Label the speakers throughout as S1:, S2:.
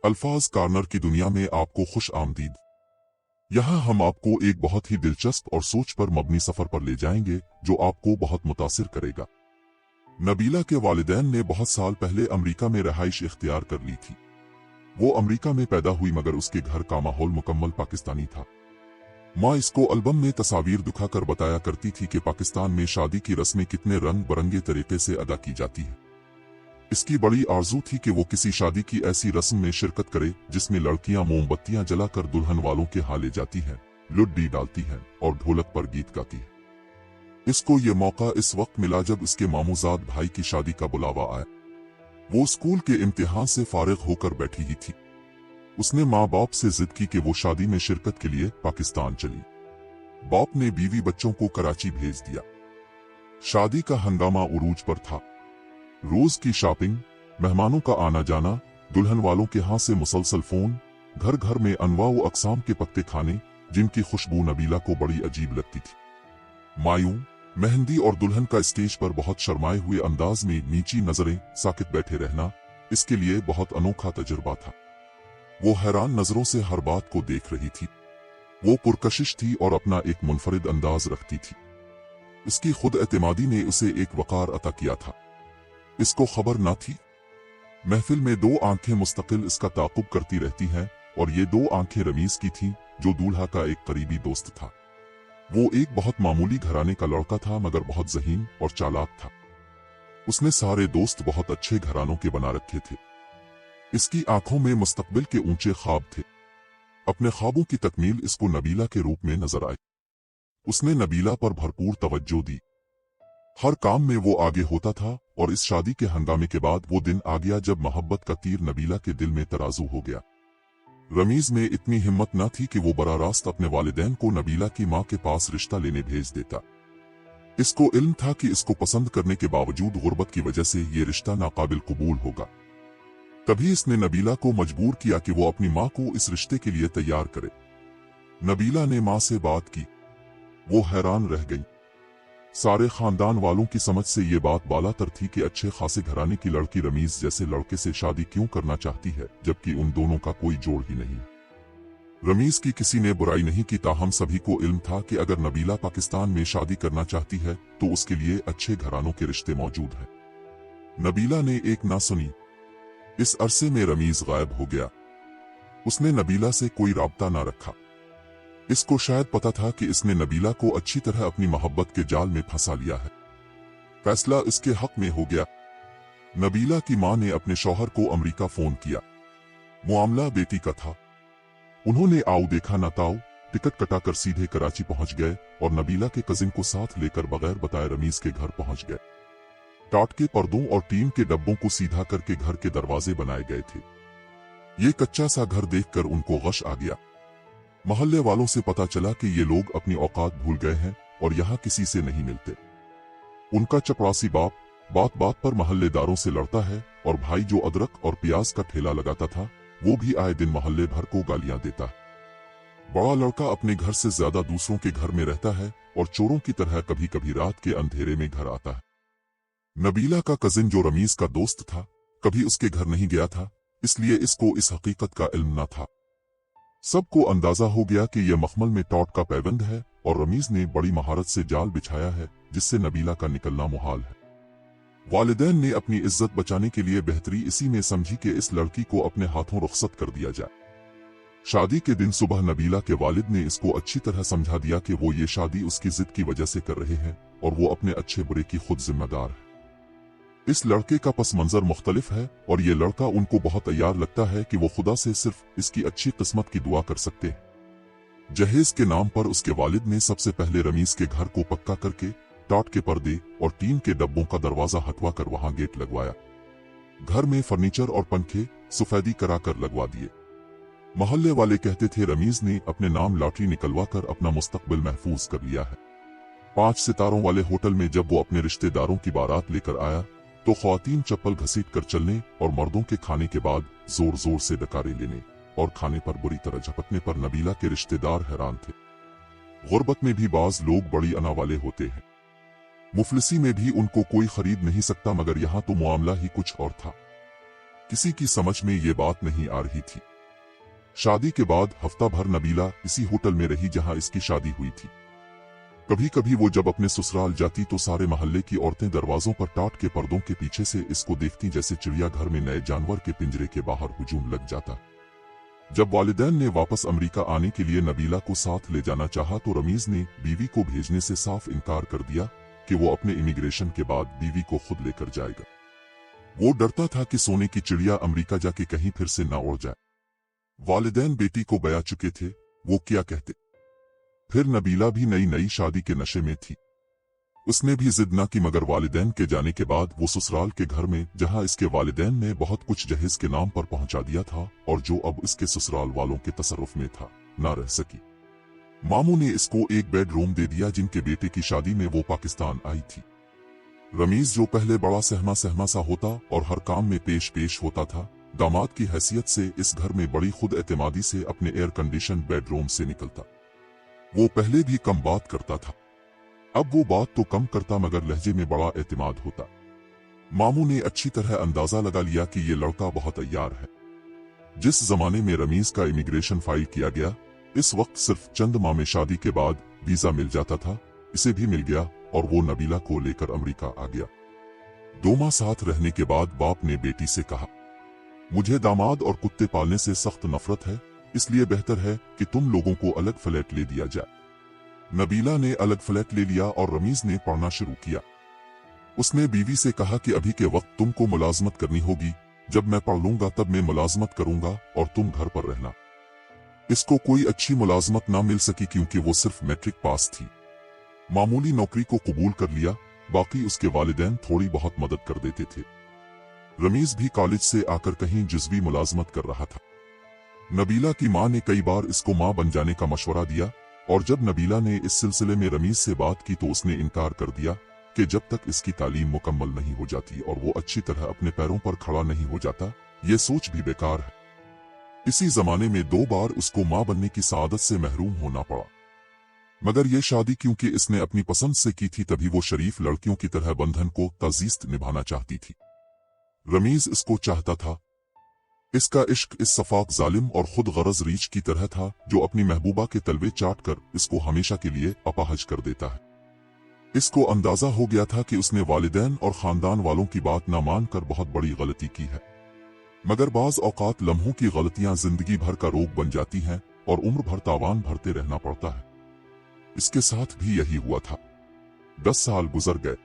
S1: अल्फाज कॉर्नर की दुनिया में आपको खुश आमदीद। यहाँ हम आपको एक बहुत ही दिलचस्प और सोच पर मबनी सफर पर ले जाएंगे जो आपको बहुत मुतासिर करेगा। नबीला के वालिदैन ने बहुत साल पहले अमेरिका में रहाइश इख्तियार कर ली थी। वो अमेरिका में पैदा हुई मगर उसके घर का माहौल मुकम्मल पाकिस्तानी था। माँ इसको एल्बम में तस्वीर दिखाकर बताया करती थी कि पाकिस्तान में शादी की रस्में कितने रंग बरंगे तरीके से अदा की जाती है। इसकी बड़ी आरजू थी कि वो किसी शादी की ऐसी रस्म में शिरकत करे जिसमें लड़कियां मोमबत्तियां जलाकर दुल्हन वालों के हाथ ले जाती हैं, लुड्डी डालती हैं और ढोलक पर गीत गाती है। इसको ये मौका इस वक्त मिला जब इसके मामूजाद भाई की शादी का बुलावा आया। वो स्कूल के इम्तिहान से फारिग होकर बैठी ही थी। उसने माँ बाप से जिद की कि वो शादी में शिरकत के लिए पाकिस्तान चली। बाप ने बीवी बच्चों को कराची भेज दिया। शादी का हंगामा उरूज पर था। रोज की शॉपिंग, मेहमानों का आना जाना, दुल्हन वालों के हाथ से मुसलसल फोन, घर घर में अनवाउ अकसाम के पत्ते खाने जिनकी खुशबू नबीला को बड़ी अजीब लगती थी। मायूं, मेहंदी और दुल्हन का स्टेज पर बहुत शर्माए हुए अंदाज में नीची नजरें साकित बैठे रहना इसके लिए बहुत अनोखा तजुर्बा था। वो हैरान नजरों से हर बात को देख रही थी। वो पुरकशिश थी और अपना एक मुनफरिद अंदाज रखती थी। इसकी खुद एतमादी ने उसे एक वकार अता किया था। इसको खबर न थी महफिल में दो आंखें मुस्तकिल इसका ताकुब करती रहती हैं और ये दो आंखें रमीज की थीं जो दूल्हा का एक करीबी दोस्त था। वो एक बहुत मामूली घराने का लड़का था मगर बहुत ज़हीन और चालाक था। उसने सारे दोस्त बहुत अच्छे घरानों के बना रखे थे। इसकी आंखों में मुस्तकबिल के ऊंचे ख्वाब थे। अपने ख्वाबों की तकमील इसको नबीला के रूप में नजर आई। उसने नबीला पर भरपूर तवज्जो दी। हर काम में वो आगे होता था और इस शादी के हंगामे के बाद वो दिन आ गया जब मोहब्बत का तीर नबीला के दिल में तराजू हो गया। रमीज में इतनी हिम्मत न थी कि वो बरा रास्त अपने वालिदैन को नबीला की माँ के पास रिश्ता लेने भेज देता। इसको इल्म था कि इसको पसंद करने के बावजूद गुर्बत की वजह से ये रिश्ता नाकाबिल कबूल होगा। तभी इसने नबीला को मजबूर किया कि वो अपनी माँ को इस रिश्ते के लिए तैयार करे। नबीला ने माँ से बात की। वो हैरान रह गई। सारे खानदान वालों की समझ से ये बात बालातर थी कि अच्छे खासे घराने की लड़की रमीज जैसे लड़के से शादी क्यों करना चाहती है जबकि उन दोनों का कोई जोड़ ही नहीं। रमीज की किसी ने बुराई नहीं की, ताहम सभी को इल्म था कि अगर नबीला पाकिस्तान में शादी करना चाहती है तो उसके लिए अच्छे घरानों के रिश्ते मौजूद हैं। नबीला ने एक ना सुनी। इस अरसे में रमीज गायब हो गया। उसने नबीला से कोई राब्ता ना रखा। इसको शायद पता था कि इसने नबीला को अच्छी तरह अपनी मोहब्बत के जाल में फंसा लिया है। फैसला इसके हक में हो गया। नबीला की मां ने अपने शौहर को अमेरिका फोन किया। मामला बेटी का था। उन्होंने आओ देखा ना ताओ टिकट कटाकर सीधे कराची पहुंच गए और नबीला के कजिन को साथ लेकर बगैर बताए रमीज के घर पहुंच गए। टाट के पर्दों और टीन के डब्बों को सीधा करके घर के दरवाजे बनाए गए थे। ये कच्चा सा घर देखकर उनको गश आ गया। मोहल्ले वालों से पता चला कि ये लोग अपनी औकात भूल गए हैं और यहाँ किसी से नहीं मिलते। उनका चपरासी बाप बात बात पर मोहल्लेदारों से लड़ता है और भाई जो अदरक और प्याज का ठेला लगाता था वो भी आए दिन मोहल्ले भर को गालियां देता है। बड़ा लड़का अपने घर से ज्यादा दूसरों के घर में रहता है और चोरों की तरह कभी कभी रात के अंधेरे में घर आता है। नबीला का कजिन जो रमीज का दोस्त था कभी उसके घर नहीं गया था, इसलिए इसको इस हकीकत का इल्म न था। सबको अंदाजा हो गया कि यह मखमल में टॉट का पैबंद है और रमीज ने बड़ी महारत से जाल बिछाया है जिससे नबीला का निकलना मुहाल है। वालिदैन ने अपनी इज्जत बचाने के लिए बेहतरी इसी में समझी कि इस लड़की को अपने हाथों रुखसत कर दिया जाए। शादी के दिन सुबह नबीला के वालिद ने इसको अच्छी तरह समझा दिया कि वो ये शादी उसकी जिद की वजह से कर रहे हैं और वो अपने अच्छे बुरे की खुद जिम्मेदार है। इस लड़के का पस मंजर मुख्तलिफ है और ये लड़का उनको बहुत तैयार लगता है कि वो खुदा से सिर्फ इसकी अच्छी किस्मत की दुआ कर सकते हैं। जहेज के नाम पर उसके वालिद ने सबसे पहले रमीज के घर को पक्का करके टाट के पर्दे और टीन के डब्बों का दरवाजा हटवा कर वहां गेट लगवाया। घर में फर्नीचर और पंखे सफेदी कराकर लगवा दिए। मोहल्ले वाले कहते थे रमीज ने अपने नाम लॉटरी निकलवा कर अपना मुस्तकबिल महफूज कर लिया है। 5 सितारों वाले होटल में जब वो अपने रिश्तेदारों की बारात लेकर आया तो ख्वातीन चप्पल घसीट कर चलने और मर्दों के खाने के बाद जोर जोर से डकारे लेने और खाने पर बुरी तरह झपटने पर नबीला के रिश्तेदार हैरान थे। गुर्बत में भी बाज लोग बड़ी अना वाले होते हैं। मुफलिसी में भी उनको कोई खरीद नहीं सकता, मगर यहाँ तो मामला ही कुछ और था। किसी की समझ में ये बात नहीं आ रही थी। शादी के बाद हफ्ता भर नबीला इसी होटल में रही जहां इसकी शादी हुई थी। कभी कभी वो जब अपने ससुराल जाती तो सारे मोहल्ले की औरतें दरवाजों पर टाट के पर्दों के पीछे से इसको देखती जैसे चिड़ियाघर में नए जानवर के पिंजरे के बाहर हुजूम लग जाता। जब वालिदैन ने वापस अमेरिका आने के लिए नबीला को साथ ले जाना चाहा तो रमीज ने बीवी को भेजने से साफ इनकार कर दिया कि वो अपने इमिग्रेशन के बाद बीवी को खुद लेकर जाएगा। वो डरता था कि सोने की चिड़िया अमेरिका जाके कहीं फिर से ना उड़ जाए। वालिदैन बेटी को बया चुके थे, वो क्या कहते। फिर नबीला भी नई नई शादी के नशे में थी। उसने भी जिद न की, मगर वालिदैन के जाने के बाद वो ससुराल के घर में जहां इसके वालिदैन ने बहुत कुछ जहेज के नाम पर पहुंचा दिया था और जो अब इसके ससुराल वालों के तसर्रुफ में था, ना रह सकी। मामू ने इसको एक बेडरूम दे दिया जिनके बेटे की शादी में वो पाकिस्तान आई थी। रमीज जो पहले बड़ा सहमा सहमा सा होता और हर काम में पेश होता था, दामाद की हैसियत से इस घर में बड़ी खुद एतमादी से अपने एयर कंडीशन बेडरूम से निकलता। वो पहले भी कम बात करता था, अब वो बात तो कम करता मगर लहजे में बड़ा एतमाद होता। मामू ने अच्छी तरह अंदाजा लगा लिया कि ये लड़का बहुत अय्यार है। जिस जमाने में रमीज का इमिग्रेशन फाइल किया गया, इस वक्त सिर्फ चंद माह में शादी के बाद वीजा मिल जाता था, इसे भी मिल गया और वो नबीला को लेकर अमेरिका आ गया। 2 माह साथ रहने के बाद बाप ने बेटी से कहा, मुझे दामाद और कुत्ते पालने से सख्त नफरत है, इसलिए बेहतर है कि तुम लोगों को अलग फ्लैट ले दिया जाए। नबीला ने अलग फ्लैट ले लिया और रमीज ने पढ़ना शुरू किया। उसने बीवी से कहा कि अभी के वक्त तुमको मुलाजमत करनी होगी, जब मैं पढ़ लूंगा तब मैं मुलाजमत करूंगा और तुम घर पर रहना। इसको कोई अच्छी मुलाजमत ना मिल सकी क्योंकि वो सिर्फ मैट्रिक पास थी। मामूली नौकरी को कबूल कर लिया, बाकी उसके वालिदैन थोड़ी बहुत मदद कर देते थे। रमीज भी कॉलेज से आकर कहीं जुज़वी मुलाजमत कर रहा था। नबीला की मां ने कई बार इसको मां बन जाने का मशवरा दिया और जब नबीला ने इस सिलसिले में रमीज से बात की तो उसने इनकार कर दिया कि जब तक इसकी तालीम मुकम्मल नहीं हो जाती और वो अच्छी तरह अपने पैरों पर खड़ा नहीं हो जाता, ये सोच भी बेकार है। इसी जमाने में 2 बार उसको मां बनने की सआदत से महरूम होना पड़ा, मगर ये शादी क्योंकि इसने अपनी पसंद से की थी तभी वो शरीफ लड़कियों की तरह बंधन को ताजीज़ निभाना चाहती थी। रमीज इसको चाहता था। इसका इश्क इस सफाक जालिम और खुद गरज रीछ की तरह था जो अपनी महबूबा के तलवे चाट कर इसको हमेशा के लिए अपाहज कर देता है। इसको अंदाजा हो गया था कि उसने वालिदैन और खानदान वालों की बात ना मानकर बहुत बड़ी गलती की है, मगर बाज औकात लम्हों की गलतियां जिंदगी भर का रोग बन जाती हैं और उम्र भर तावान भरते रहना पड़ता है। इसके साथ भी यही हुआ था। 10 साल गुजर गए।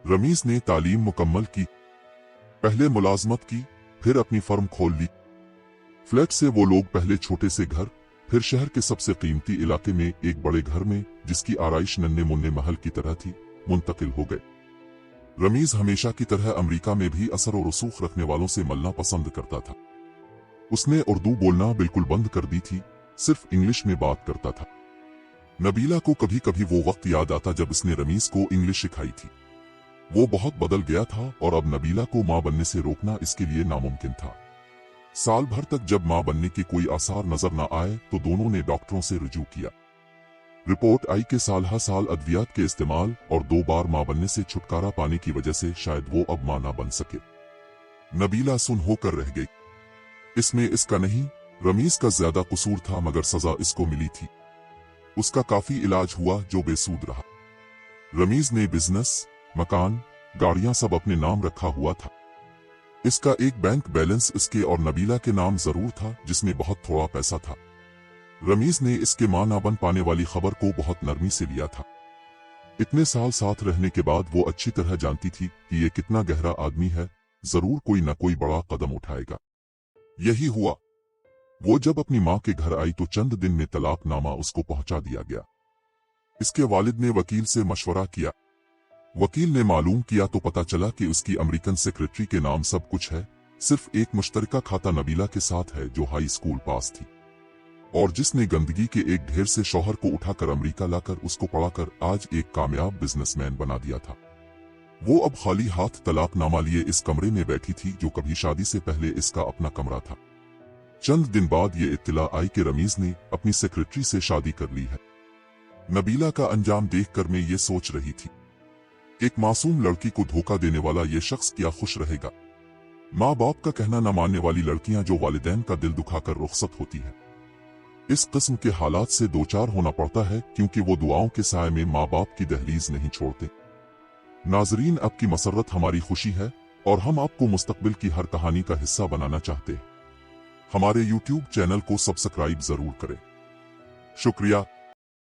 S1: रमीज ने तालीम मुकम्मल की, पहले मुलाजमत की, फिर अपनी फर्म खोल ली। फ्लैट से वो लोग पहले छोटे से घर, फिर शहर के सबसे कीमती इलाके में एक बड़े घर में जिसकी आराइश नन्हे मुन्ने महल की तरह थी, मुंतकिल हो गए। रमीज हमेशा की तरह अमेरिका में भी असर और रसूख रखने वालों से मिलना पसंद करता था। उसने उर्दू बोलना बिल्कुल बंद कर दी थी, सिर्फ इंग्लिश में बात करता था। नबीला को कभी कभी वो वक्त याद आता जब इसने रमीज को इंग्लिश सिखाई थी। वो बहुत बदल गया था और अब नबीला को मां बनने से रोकना इसके लिए नामुमकिन था। साल भर तक जब मां बनने के कोई आसार नजर न आए तो दोनों ने डॉक्टरों से रुजू किया। रिपोर्ट आई कि साल अद्वियात के इस्तेमाल और 2 बार मां बनने से छुटकारा पाने की वजह से शायद वो अब मां ना बन सके। नबीला सुन होकर रह गई। इसमें इसका नहीं, रमीज का ज्यादा कसूर था, मगर सजा इसको मिली थी। उसका काफी इलाज हुआ जो बेसूद रहा। रमीज ने बिजनेस, मकान, गाड़ियां सब अपने नाम रखा हुआ था। इसका एक बैंक बैलेंस इसके और नबीला के नाम जरूर था जिसमें बहुत थोड़ा पैसा था। रमीज ने इसके मां ना बन पाने वाली खबर को बहुत नरमी से लिया था। इतने साल साथ रहने के बाद वो अच्छी तरह जानती थी कि ये कितना गहरा आदमी है, जरूर कोई न कोई बड़ा कदम उठाएगा। यही हुआ। वो जब अपनी मां के घर आई तो चंद दिन में तलाकनामा उसको पहुंचा दिया गया। इसके वालिद ने वकील से मशवरा किया। वकील ने मालूम किया तो पता चला कि उसकी अमेरिकन सेक्रेटरी के नाम सब कुछ है, सिर्फ एक मुश्तरका खाता नबीला के साथ है जो हाई स्कूल पास थी और जिसने गंदगी के एक ढेर से शौहर को उठाकर अमेरिका लाकर उसको पढ़ाकर आज एक कामयाब बिजनेसमैन बना दिया था। वो अब खाली हाथ तलाकनामा लिए इस कमरे में बैठी थी जो कभी शादी से पहले इसका अपना कमरा था। चंद दिन बाद ये इत्तला आई कि रमीज ने अपनी सेक्रेटरी से शादी कर ली है। नबीला का अंजाम देखकर मैं ये सोच रही थी, एक मासूम लड़की को धोखा देने वाला ये शख्स क्या खुश रहेगा। माँ बाप का कहना न मानने वाली लड़कियां जो वालिदैन का दिल दुखाकर रुखसत होती है। इस किस्म के हालात से दो चार होना पड़ता है क्योंकि वो दुआओं के साए में माँ बाप की दहलीज नहीं छोड़ते। नाजरीन, अब की मसरत हमारी खुशी है और हम आपको मुस्तकबिल की हर कहानी का हिस्सा बनाना चाहते हैं। हमारे YouTube चैनल को सब्सक्राइब जरूर करें। शुक्रिया।